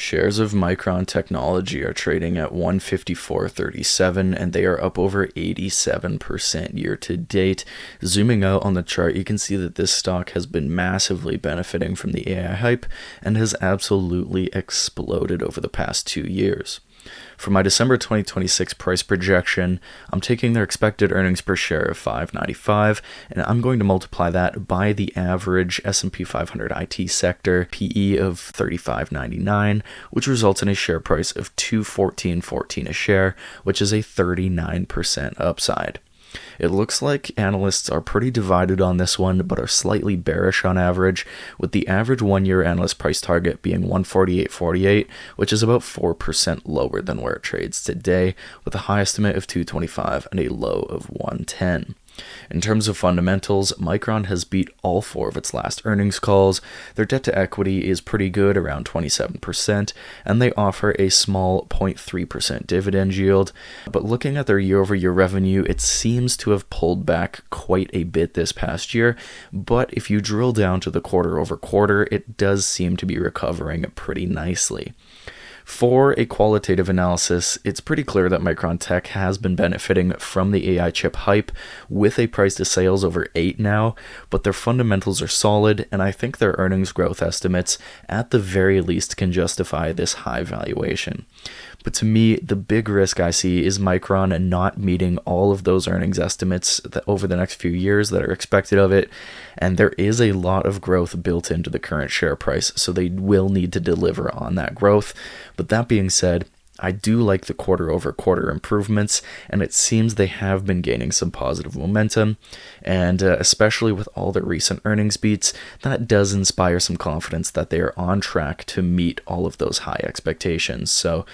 Shares of Micron Technology are trading at 154.37 and they are up over 87% year to date. Zooming out on the chart, you can see that this stock has been massively benefiting from the AI hype and has absolutely exploded over the past 2 years. For my December 2026 price projection, I'm taking their expected earnings per share of $5.95, and I'm going to multiply that by the average S&P 500 IT sector PE of $35.99, which results in a share price of $214.14 a share, which is a 39% upside. It looks like analysts are pretty divided on this one, but are slightly bearish on average, with the average one-year analyst price target being 148.48, which is about 4% lower than where it trades today, with a high estimate of 225 and a low of 110. In terms of fundamentals, Micron has beat all 4 of its last earnings calls. Their debt to equity is pretty good, around 27%, and they offer a small 0.3% dividend yield. But looking at their year-over-year revenue, it seems to have pulled back quite a bit this past year, but if you drill down to the quarter-over-quarter, it does seem to be recovering pretty nicely. For a qualitative analysis, it's pretty clear that Micron Tech has been benefiting from the AI chip hype with a price to sales over 8 now, but their fundamentals are solid, and I think their earnings growth estimates at the very least can justify this high valuation. But to me, the big risk I see is Micron not meeting all of those earnings estimates over the next few years that are expected of it, and there is a lot of growth built into the current share price, so they will need to deliver on that growth. But that being said, I do like the quarter-over-quarter improvements, and it seems they have been gaining some positive momentum, and especially with all their recent earnings beats, that does inspire some confidence that they are on track to meet all of those high expectations. So,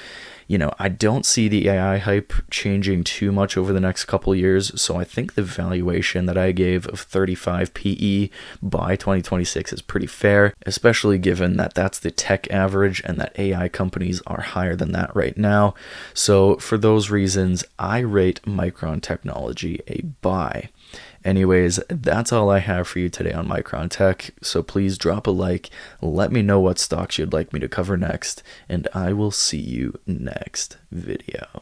I don't see the AI hype changing too much over the next couple years, so I think the valuation that I gave of 35 PE by 2026 is pretty fair, especially given that that's the tech average and that AI companies are higher than that right now. So for those reasons, I rate Micron Technology a buy. Anyways, that's all I have for you today on Micron Tech, so please drop a like, let me know what stocks you'd like me to cover next, and I will see you next video.